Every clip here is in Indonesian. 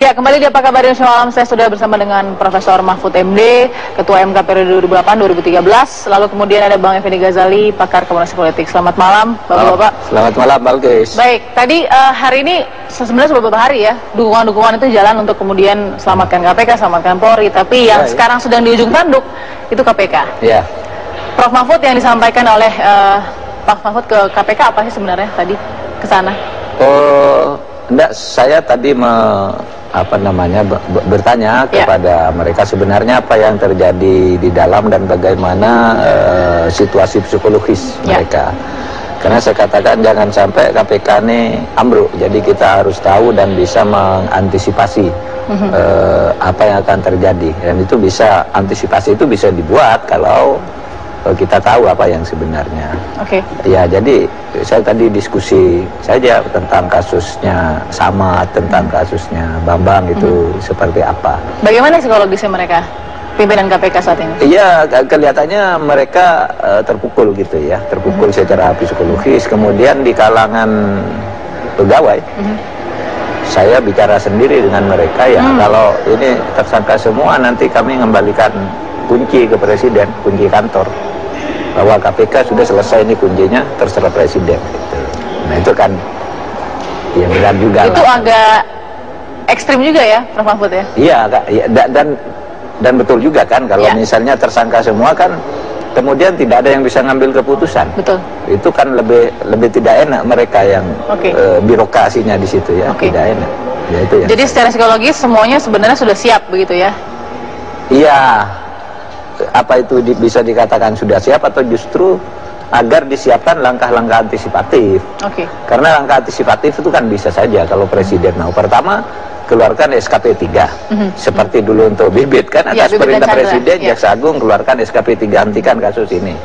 Ya, kembali di Apa Kabar Indonesia Malam, saya sudah bersama dengan Profesor Mahfud MD, Ketua MK periode 2008-2013, lalu kemudian ada Bang Effendi Ghazali, pakar komunikasi politik. Selamat malam, Bapak-Bapak. Selamat malam, Balkis. Baik, tadi hari ini sebenarnya sudah beberapa hari ya, dukungan-dukungan itu jalan untuk kemudian selamatkan KPK, selamatkan Polri, tapi yang sekarang sedang di ujung tanduk itu KPK. Ya. Prof. Mahfud, yang disampaikan oleh Pak Mahfud ke KPK apa sih sebenarnya tadi ke sana? Oh, enggak, saya tadi bertanya kepada mereka sebenarnya apa yang terjadi di dalam dan bagaimana situasi psikologis mereka. Karena saya katakan jangan sampai KPK ini ambruk, jadi kita harus tahu dan bisa mengantisipasi apa yang akan terjadi, dan itu bisa, antisipasi itu bisa dibuat kalau kita tahu apa yang sebenarnya. Ya, jadi saya tadi diskusi saja tentang kasusnya Samad, tentang kasusnya Bambang itu seperti apa. Bagaimana psikologisnya mereka, pimpinan KPK saat ini? Iya, kelihatannya mereka terpukul gitu ya, terpukul secara psikologis. Kemudian di kalangan pegawai, saya bicara sendiri dengan mereka ya, kalau ini tersangka semua nanti kami mengembalikan kunci ke presiden, kunci kantor, bahwa KPK sudah selesai, ini kuncinya terserah presiden gitu. Nah itu kan ya benar juga itu lah. Agak ekstrim juga ya Prof. Mahfud ya? Iya, dan betul juga kan kalau misalnya tersangka semua kan kemudian tidak ada yang bisa ngambil keputusan. Betul. Itu kan lebih tidak enak mereka yang birokrasinya di situ ya, tidak enak ya, itu ya. Jadi secara psikologis semuanya sebenarnya sudah siap begitu ya? Iya. Apa itu bisa dikatakan sudah siap atau justru agar disiapkan langkah-langkah antisipatif? Karena langkah antisipatif itu kan bisa saja kalau presiden mau pertama keluarkan SKP 3 seperti dulu untuk Bibit kan, atas perintah presiden Jaksa Agung keluarkan SKP 3, hentikan kasus ini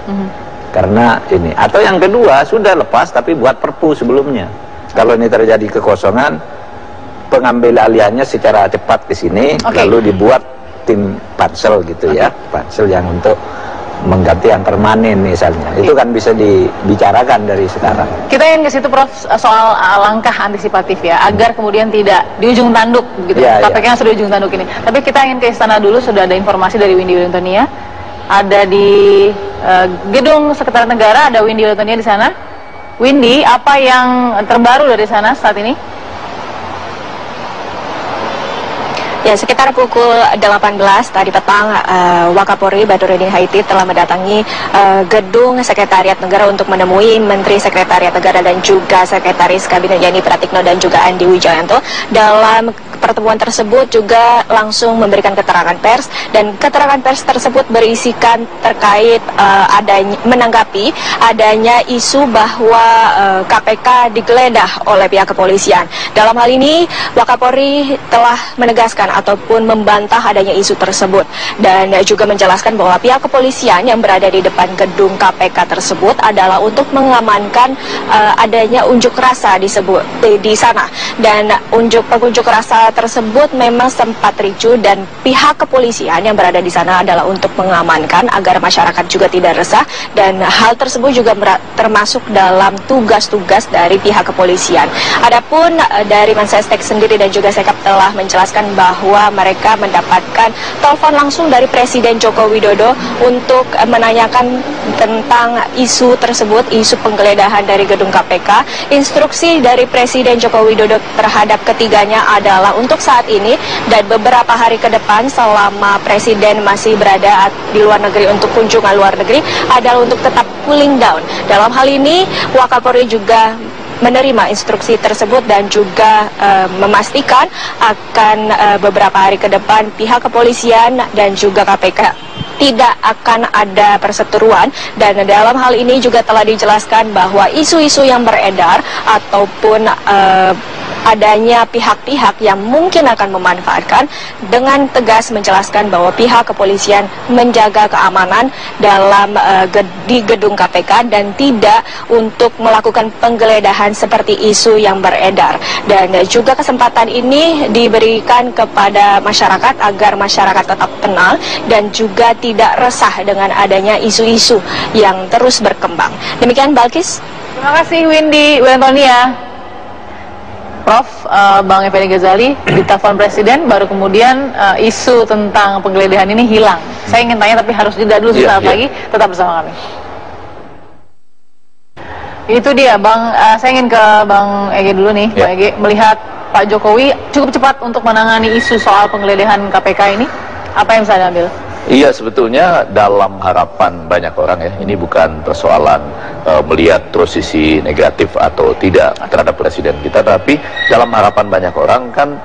karena ini. Atau yang kedua sudah lepas tapi buat perpu sebelumnya, kalau ini terjadi kekosongan pengambil alihnya secara cepat ke sini, lalu dibuat tim pansel gitu ya, pansel yang untuk mengganti yang permanen misalnya. Itu kan bisa dibicarakan dari sekarang. Kita ingin ke situ Prof, soal langkah antisipatif ya, agar kemudian tidak di ujung tanduk gitu. KPK yang sudah di ujung tanduk ini. Tapi kita ingin ke istana dulu, sudah ada informasi dari Windy Wellingtonia. Ada di gedung Sekretariat Negara, ada Windy Wellingtonia di sana. Windy, apa yang terbaru dari sana saat ini? Ya, sekitar pukul 18 tadi petang, Wakapolri Badurudin Haiti telah mendatangi gedung Sekretariat Negara untuk menemui Menteri Sekretariat Negara dan juga Sekretaris Kabinet Yani Pratikno dan juga Andi Wijayanto. Dalam pertemuan tersebut juga langsung memberikan keterangan pers, dan keterangan pers tersebut berisikan terkait menanggapi adanya isu bahwa KPK digeledah oleh pihak kepolisian. Dalam hal ini Wakapolri telah menegaskan ataupun membantah adanya isu tersebut, dan juga menjelaskan bahwa pihak kepolisian yang berada di depan gedung KPK tersebut adalah untuk mengamankan adanya unjuk rasa di sana, dan pengunjuk rasa tersebut memang sempat ricu, dan pihak kepolisian yang berada di sana adalah untuk mengamankan agar masyarakat juga tidak resah, dan hal tersebut juga termasuk dalam tugas-tugas dari pihak kepolisian. Adapun dari Mensesnek sendiri dan juga Sekap telah menjelaskan bahwa mereka mendapatkan telepon langsung dari Presiden Joko Widodo untuk menanyakan tentang isu tersebut, isu penggeledahan dari gedung KPK. Instruksi dari Presiden Joko Widodo terhadap ketiganya adalah untuk saat ini dan beberapa hari ke depan selama Presiden masih berada di luar negeri untuk kunjungan luar negeri adalah untuk tetap cooling down. Dalam hal ini Wakapolri juga menerima instruksi tersebut dan juga memastikan akan beberapa hari ke depan pihak kepolisian dan juga KPK tidak akan ada perseteruan, dan dalam hal ini juga telah dijelaskan bahwa isu-isu yang beredar ataupun adanya pihak-pihak yang mungkin akan memanfaatkan, dengan tegas menjelaskan bahwa pihak kepolisian menjaga keamanan dalam di gedung KPK dan tidak untuk melakukan penggeledahan seperti isu yang beredar. Dan juga kesempatan ini diberikan kepada masyarakat agar masyarakat tetap tenang dan juga tidak resah dengan adanya isu-isu yang terus berkembang. Demikian Balkis. Terima kasih Windy Wellingtonia. Prof, Bang Effendi Ghazali ditelepon Presiden, baru kemudian isu tentang penggeledahan ini hilang. Saya ingin tanya tapi harus jeda dulu sesaat lagi, tetap bersama kami. Itu dia, Bang. Saya ingin ke Bang Ege dulu nih. Bang Ege, melihat Pak Jokowi cukup cepat untuk menangani isu soal penggeledahan KPK ini, apa yang bisa diambil? Iya, sebetulnya dalam harapan banyak orang ya, ini bukan persoalan melihat terus sisi negatif atau tidak terhadap presiden kita, tapi dalam harapan banyak orang kan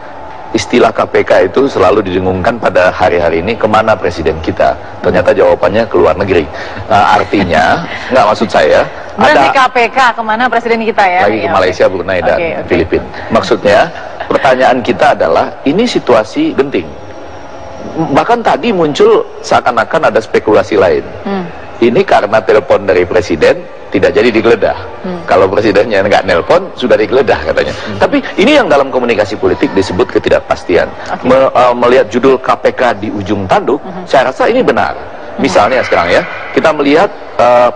istilah KPK itu selalu didengungkan pada hari-hari ini, kemana presiden kita? Ternyata jawabannya ke luar negeri. Artinya, nggak maksud saya ada KPK, kemana presiden kita ya? Lagi ke Malaysia, Brunei, dan Filipina. Maksudnya, pertanyaan kita adalah, ini situasi genting. Bahkan tadi muncul seakan-akan ada spekulasi lain. Ini karena telepon dari presiden tidak jadi digeledah. Kalau presidennya nggak nelpon, sudah digeledah katanya. Tapi ini yang dalam komunikasi politik disebut ketidakpastian. Melihat judul KPK di ujung tanduk, saya rasa ini benar. Misalnya sekarang ya, kita melihat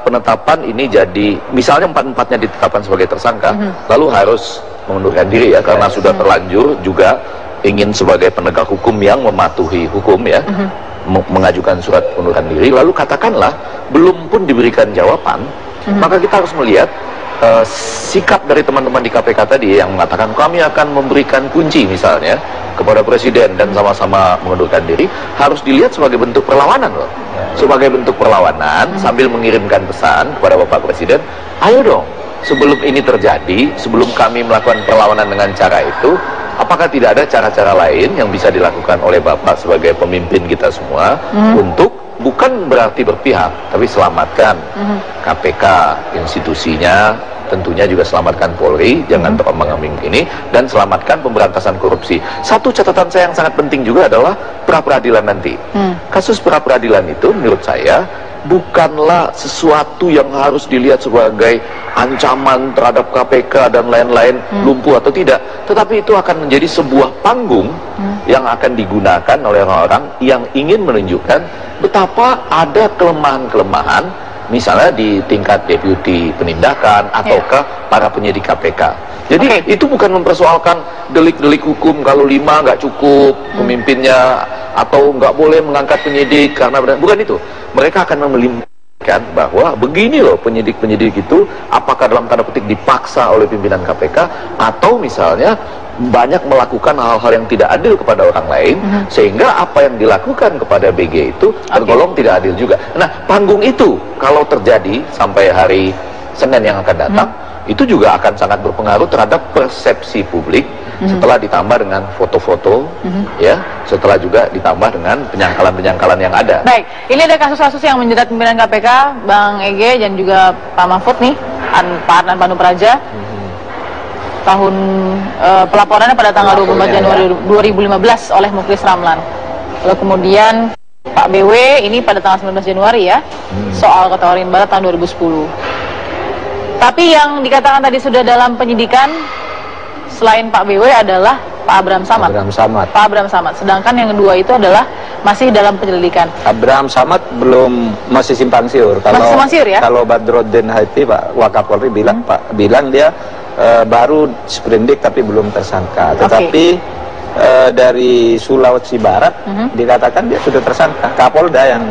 penetapan ini jadi, misalnya empat-empatnya ditetapkan sebagai tersangka, lalu harus mengundurkan diri ya, karena sudah terlanjur juga ingin sebagai penegak hukum yang mematuhi hukum ya, mengajukan surat pengunduran diri, lalu katakanlah belum pun diberikan jawaban, maka kita harus melihat sikap dari teman-teman di KPK tadi yang mengatakan kami akan memberikan kunci misalnya kepada presiden dan sama-sama mengundurkan diri, harus dilihat sebagai bentuk perlawanan loh, sebagai bentuk perlawanan sambil mengirimkan pesan kepada Bapak Presiden, ayo dong sebelum ini terjadi, sebelum kami melakukan perlawanan dengan cara itu, apakah tidak ada cara-cara lain yang bisa dilakukan oleh Bapak sebagai pemimpin kita semua untuk bukan berarti berpihak, tapi selamatkan KPK, institusinya, tentunya juga selamatkan Polri, jangan terombang-ambing ini, dan selamatkan pemberantasan korupsi. Satu catatan saya yang sangat penting juga adalah pra-peradilan nanti. Kasus pra-peradilan itu menurut saya bukanlah sesuatu yang harus dilihat sebagai ancaman terhadap KPK dan lain-lain lumpuh atau tidak, tetapi itu akan menjadi sebuah panggung yang akan digunakan oleh orang-orang yang ingin menunjukkan betapa ada kelemahan-kelemahan misalnya di tingkat deputi penindakan ataukah para penyidik KPK. Jadi itu bukan mempersoalkan delik-delik hukum, kalau 5 nggak cukup pemimpinnya, atau nggak boleh mengangkat penyidik karena bukan itu. Mereka akan melimpahkan bahwa begini loh penyidik-penyidik itu apakah dalam tanda petik dipaksa oleh pimpinan KPK atau misalnya banyak melakukan hal-hal yang tidak adil kepada orang lain, sehingga apa yang dilakukan kepada BG itu tergolong tidak adil juga. Nah, panggung itu kalau terjadi sampai hari Senin yang akan datang, itu juga akan sangat berpengaruh terhadap persepsi publik, setelah ditambah dengan foto-foto, ya, setelah juga ditambah dengan penyangkalan-penyangkalan yang ada. Baik, ini ada kasus-kasus yang menjerat pimpinan KPK, Bang Ege dan juga Pak Mahfud nih, Pak Adnan Panu Praja. Tahun pelaporannya pada tanggal 24 Januari 2015 oleh Mukhlis Ramlan. Lalu kemudian Pak BW ini pada tanggal 19 Januari ya, soal Kota Waringin Barat tahun 2010. Tapi yang dikatakan tadi sudah dalam penyidikan selain Pak BW adalah Pak Abraham Samad. Pak Abraham Samad. Sedangkan yang kedua itu adalah masih dalam penyelidikan. Abraham Samad masih simpang siur. Masih simpang siur ya? Kalau Badrodin Haiti, Pak Wakapolri bilang dia baru sprindik tapi belum tersangka. Tetapi dari Sulawesi Barat dikatakan dia sudah tersangka. Kapolda yang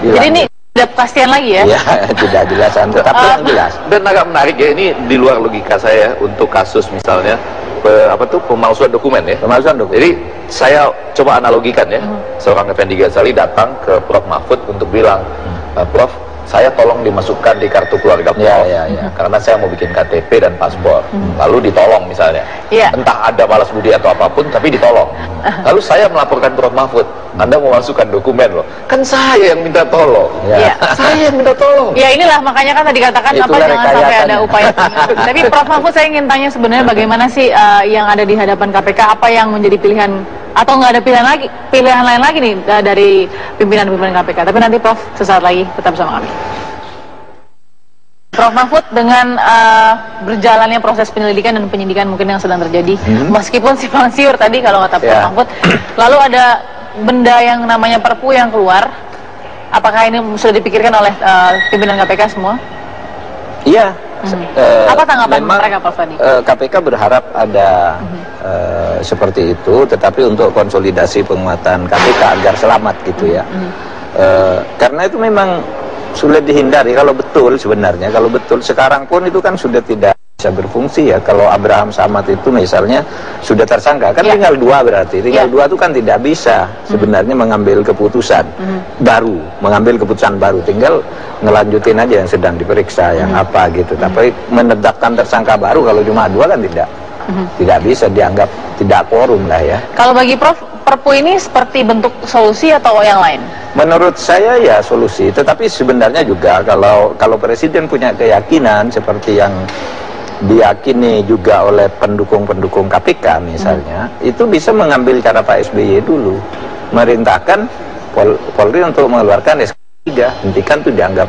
bilang. Jadi ini tidak kepastian lagi ya? Ya, tidak jelasan, tetapi yang jelas. Dan agak menarik ya, ini di luar logika saya untuk kasus misalnya pemalsuan dokumen ya. Pemalsuan dokumen. Jadi saya coba analogikan ya, seorang Effendi Ghazali datang ke Prof Mahfud untuk bilang, Prof, saya tolong dimasukkan di kartu keluarga Prof, karena saya mau bikin KTP dan paspor. Lalu ditolong misalnya, entah ada balas budi atau apapun, tapi ditolong. Lalu saya melaporkan Prof Mahfud, Anda mau masukkan dokumen loh, kan saya yang minta tolong. Saya yang minta tolong. Ya inilah makanya kan tadi katakan apa jangan sampai ada upaya. Tapi Prof Mahfud, saya ingin tanya sebenarnya bagaimana sih yang ada di hadapan KPK, apa yang menjadi pilihan atau nggak ada pilihan lain lagi nih dari pimpinan-pimpinan KPK. Tapi nanti Prof sesaat lagi tetap bersama kami. Prof Mahfud, dengan berjalannya proses penyelidikan dan penyidikan mungkin yang sedang terjadi, meskipun simpang siur tadi kalau kata Prof Mahfud, lalu ada benda yang namanya Perpu yang keluar, apakah ini sudah dipikirkan oleh pimpinan KPK semua? Iya. Apa tanggapan mereka, Prof, tadi? KPK berharap ada seperti itu, tetapi untuk konsolidasi penguatan KPK agar selamat gitu ya. Karena itu memang sulit dihindari kalau betul sebenarnya. Kalau betul sekarang pun itu kan sudah tidak bisa berfungsi ya. Kalau Abraham Samad itu misalnya sudah tersangka kan tinggal 2 berarti. Tinggal 2 itu kan tidak bisa sebenarnya mengambil keputusan baru, mengambil keputusan baru. Tinggal ngelanjutin aja yang sedang diperiksa, yang apa gitu. Tapi menetapkan tersangka baru kalau cuma 2 kan tidak bisa, dianggap tidak quorum lah ya. Kalau bagi Prof, Perpu ini seperti bentuk solusi atau yang lain? Menurut saya ya solusi, tetapi sebenarnya juga kalau Presiden punya keyakinan seperti yang diyakini juga oleh pendukung-pendukung KPK misalnya, itu bisa mengambil cara Pak SBY dulu, merintahkan Polri untuk mengeluarkan SK3, hentikan itu dianggap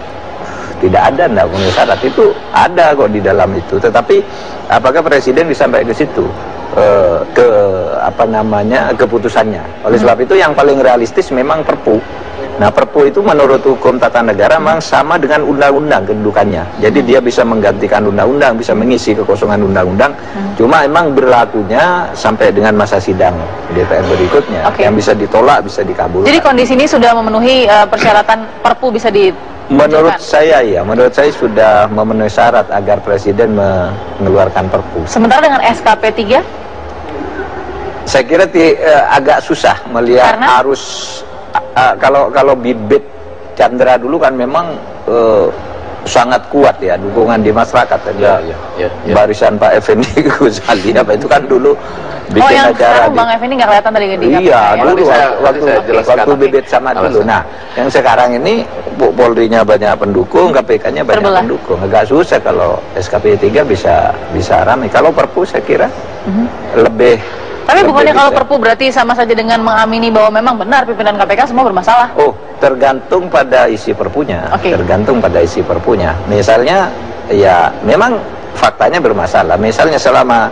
tidak ada, tidak punya syarat. Itu ada kok di dalam itu, tetapi apakah Presiden bisa sampai ke situ, keputusannya. Oleh sebab itu yang paling realistis memang Perpu. Nah, Perpu itu menurut hukum tata negara memang sama dengan undang-undang kedudukannya. Jadi dia bisa menggantikan undang-undang, bisa mengisi kekosongan undang-undang. Cuma emang berlakunya sampai dengan masa sidang DPR berikutnya. Yang bisa ditolak, bisa dikabulkan. Jadi kondisi ini sudah memenuhi persyaratan Perpu bisa di... Menurut saya sudah memenuhi syarat agar Presiden mengeluarkan Perpu. Sementara dengan SKP 3? Saya kira agak susah melihat arus. Kalau bibit Chandra dulu kan memang sangat kuat ya dukungan di masyarakat. Barisan Pak Effendi Ghazali apa itu kan dulu bikin acara Bang Effendi nggak kelihatan tadi di KPK. Iya, dulu waktu bibit sama dulu. Nah, yang sekarang ini Polri-nya banyak pendukung, KPK-nya banyak pendukung. Agak susah kalau SKP 3 bisa ramai. Kalau Perpu saya kira lebih. Tapi bukannya kalau Perpu berarti sama saja dengan mengamini bahwa memang benar pimpinan KPK semua bermasalah? Oh, tergantung pada isi Perpunya. Tergantung pada isi Perpunya. Misalnya, ya memang faktanya bermasalah. Misalnya selama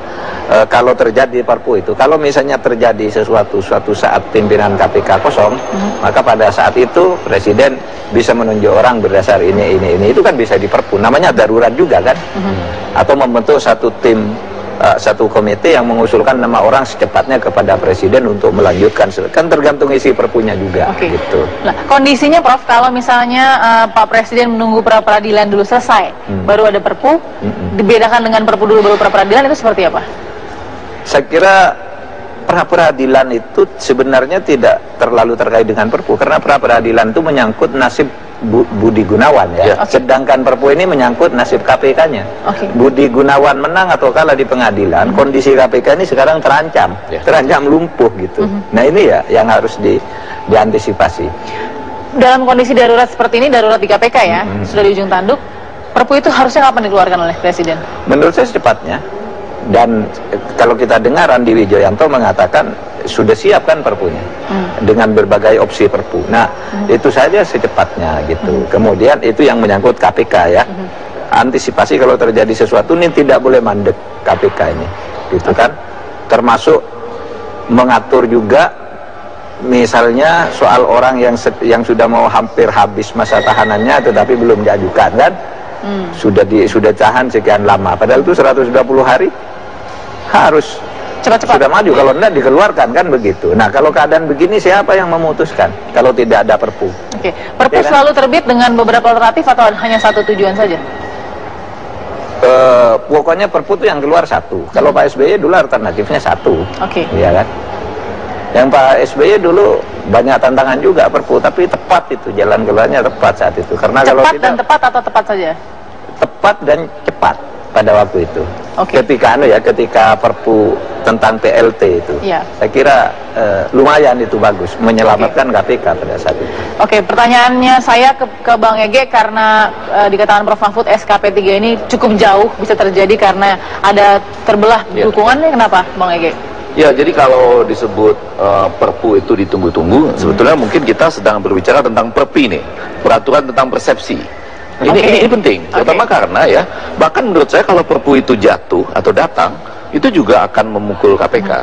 kalau terjadi Perpu itu, kalau misalnya terjadi suatu saat pimpinan KPK kosong, maka pada saat itu Presiden bisa menunjuk orang berdasar ini. Itu kan bisa di Perpu. Namanya darurat juga kan? Atau membentuk satu tim, satu komite yang mengusulkan nama orang secepatnya kepada Presiden untuk melanjutkan, kan tergantung isi Perpunya juga. Gitu. Nah, kondisinya Prof, kalau misalnya Pak Presiden menunggu pra-peradilan dulu selesai, baru ada Perpu, dibedakan dengan Perpu dulu baru pra-peradilan, itu seperti apa? Saya kira pra-peradilan itu sebenarnya tidak terlalu terkait dengan Perpu, karena pra-peradilan itu menyangkut nasib Budi Gunawan ya. Sedangkan Perpu ini menyangkut nasib KPK-nya. Budi Gunawan menang atau kalah di pengadilan, kondisi KPK ini sekarang terancam, terancam lumpuh gitu. Nah ini ya yang harus diantisipasi. Dalam kondisi darurat seperti ini, darurat di KPK ya, sudah di ujung tanduk, Perpu itu harusnya kapan dikeluarkan oleh Presiden? Menurut saya secepatnya. Dan kalau kita dengar Andi Wijoyanto mengatakan sudah siap kan Perpunya dengan berbagai opsi Perpu. Nah itu saja secepatnya gitu. Kemudian itu yang menyangkut KPK ya. Antisipasi kalau terjadi sesuatu ini tidak boleh mandek KPK ini, gitu kan. Termasuk mengatur juga misalnya soal orang yang sudah mau hampir habis masa tahanannya tetapi belum diajukan kan. Sudah tahan sekian lama, padahal itu 120 hari harus cepat-cepat sudah maju, kalau tidak dikeluarkan kan begitu. Nah kalau keadaan begini siapa yang memutuskan kalau tidak ada Perpu? Perpu selalu terbit dengan beberapa alternatif atau hanya satu tujuan saja? Pokoknya Perpu itu yang keluar satu. Kalau Pak SBY dulu alternatifnya satu, iya kan? Yang Pak SBY dulu banyak tantangan juga Perpu, tapi tepat itu jalan keluarnya tepat saat itu. Karena cepat kalau tidak, dan tepat atau tepat saja? Tepat dan cepat pada waktu itu. Ketika Perpu tentang PLT itu, saya kira lumayan itu bagus menyelamatkan KPK pada saat itu. Pertanyaannya saya ke Bang Ege, karena dikatakan Prof Mahfud SKP 3 ini cukup jauh bisa terjadi karena ada terbelah dukungannya, kenapa Bang Ege? Ya, jadi kalau disebut Perpu itu ditunggu-tunggu, sebetulnya mungkin kita sedang berbicara tentang Perpi nih, peraturan tentang persepsi. Ini penting, terutama karena ya, bahkan menurut saya kalau Perpu itu jatuh atau datang, itu juga akan memukul KPK.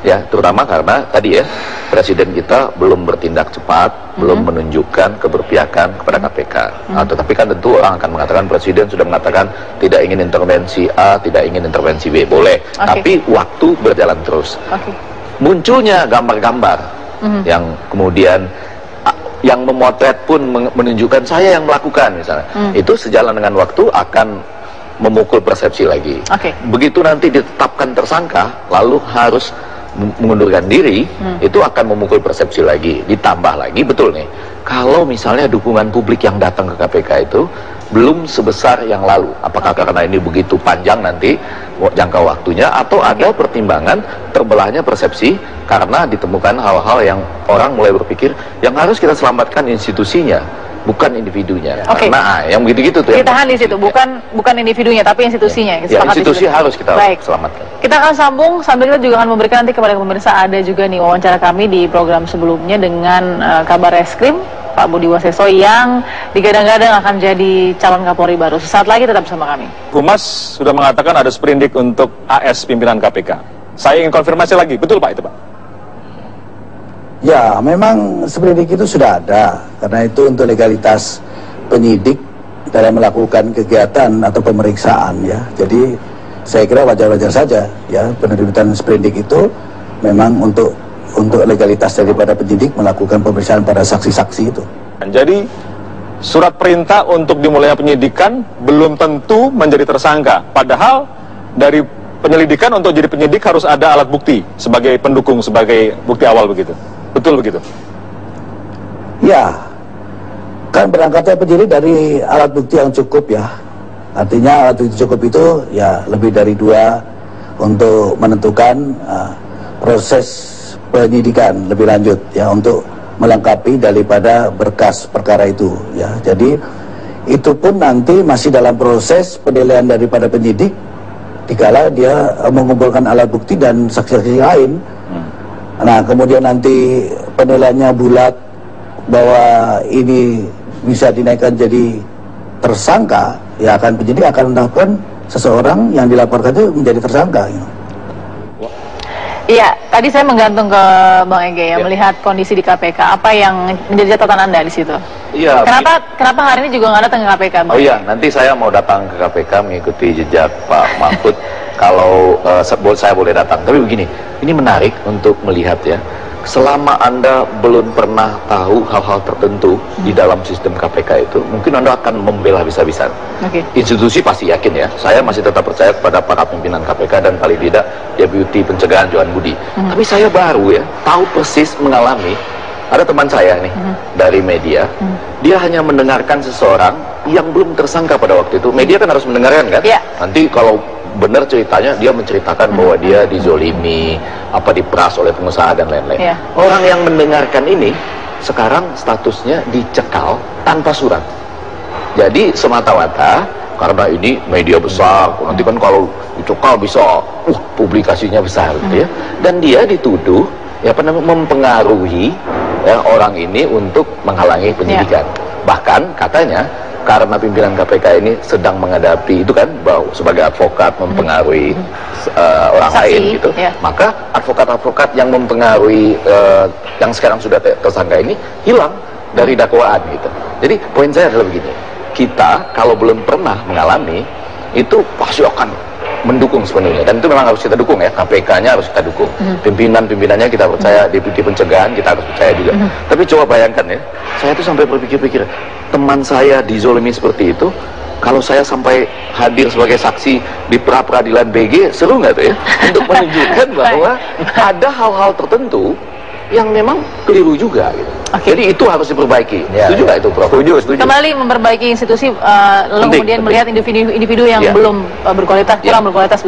Ya, terutama karena tadi ya, Presiden kita belum bertindak cepat, belum menunjukkan keberpihakan kepada KPK. Tetapi kan tentu orang akan mengatakan, Presiden sudah mengatakan tidak ingin intervensi A, tidak ingin intervensi B, boleh. Tapi waktu berjalan terus. Munculnya gambar-gambar yang kemudian yang memotret pun menunjukkan saya yang melakukan misalnya. Itu sejalan dengan waktu akan memukul persepsi lagi. Begitu nanti ditetapkan tersangka, lalu harus mengundurkan diri, itu akan memukul persepsi lagi. Ditambah lagi, betul nih, kalau misalnya dukungan publik yang datang ke KPK itu belum sebesar yang lalu, apakah karena ini begitu panjang nanti jangka waktunya, atau ada pertimbangan terbelahnya persepsi karena ditemukan hal-hal yang orang mulai berpikir yang harus kita selamatkan institusinya, bukan individunya. Karena yang begitu-gitu tuh ditahan di situ, bukan individunya tapi institusinya. Ya, institusi harus kita selamatkan. Kita akan sambung sambil kita juga akan memberikan nanti kepada pemirsa, ada juga nih wawancara kami di program sebelumnya dengan Kabar Reskrim Pak Budi Waseso yang digadang-gadang akan jadi calon Kapolri baru. Sesaat lagi tetap bersama kami. Humas sudah mengatakan ada sprindik untuk AS pimpinan KPK. Saya ingin konfirmasi lagi, betul Pak itu Pak? Ya, memang sprindik itu sudah ada, karena itu untuk legalitas penyidik dalam melakukan kegiatan atau pemeriksaan ya. Jadi saya kira wajar-wajar saja ya penerbitan sprindik itu memang untuk legalitas daripada penyidik melakukan pemeriksaan pada saksi-saksi itu. Jadi surat perintah untuk dimulainya penyidikan belum tentu menjadi tersangka, padahal dari penyelidikan untuk jadi penyidik harus ada alat bukti sebagai pendukung, sebagai bukti awal begitu. Betul begitu? Ya, kan berangkatnya penyidik dari alat bukti yang cukup ya. Artinya alat bukti cukup itu ya lebih dari 2 untuk menentukan proses penyidikan lebih lanjut ya, untuk melengkapi daripada berkas perkara itu ya. Jadi itu pun nanti masih dalam proses penilaian daripada penyidik dikala dia mengumpulkan alat bukti dan saksi-saksi lain. Nah, kemudian nanti penilaiannya bulat bahwa ini bisa dinaikkan jadi tersangka, ya akan penyidik akan menetapkan seseorang yang dilaporkan itu menjadi tersangka. Iya, tadi saya menggantung ke Bang Ege ya, melihat kondisi di KPK. Apa yang menjadi catatan Anda di situ? Iya. Kenapa hari ini juga nggak datang ke KPK, Bang? Oh iya, nanti saya mau datang ke KPK mengikuti jejak Pak Mahfud. Kalau saya boleh datang. Tapi begini, ini menarik untuk melihat ya. Selama Anda belum pernah tahu hal-hal tertentu di dalam sistem KPK itu, mungkin Anda akan membela bisa-bisa. Institusi pasti yakin ya. Saya masih tetap percaya kepada para pimpinan KPK dan paling tidak Deputi Pencegahan Johan Budi. Tapi saya baru ya, tahu persis mengalami. Ada teman saya nih dari media, dia hanya mendengarkan seseorang yang belum tersangka pada waktu itu. Media kan harus mendengarkan kan? Nanti kalau benar ceritanya dia menceritakan bahwa dia dizolimi, diperas oleh pengusaha dan lain-lain. Orang yang mendengarkan ini sekarang statusnya dicekal tanpa surat. Jadi semata-mata karena ini media besar, nanti kan kalau dicekal bisa publikasinya besar gitu ya. Dan dia dituduh mempengaruhi orang ini untuk menghalangi penyidikan. Bahkan katanya karena pimpinan KPK ini sedang menghadapi itu kan, bahwa sebagai advokat mempengaruhi orang lain gitu, maka advokat-advokat yang mempengaruhi yang sekarang sudah tersangka ini hilang dari dakwaan gitu. Jadi poin saya adalah begini, kita kalau belum pernah mengalami itu pasti akan mendukung sepenuhnya, dan itu memang harus kita dukung ya. KPK-nya harus kita dukung, pimpinan-pimpinannya kita percaya, Deputi Pencegahan kita harus percaya juga. Tapi coba bayangkan ya, saya tuh sampai berpikir-pikir, teman saya dizolimi seperti itu, kalau saya sampai hadir sebagai saksi di pra-peradilan BG, seru nggak tuh ya? Untuk menunjukkan bahwa ada hal-hal tertentu yang memang keliru juga gitu. Jadi itu harus diperbaiki. Setuju nggak itu, Prof? Setuju. Kembali memperbaiki institusi, lalu kemudian melihat individu yang belum berkualitas, kurang berkualitas.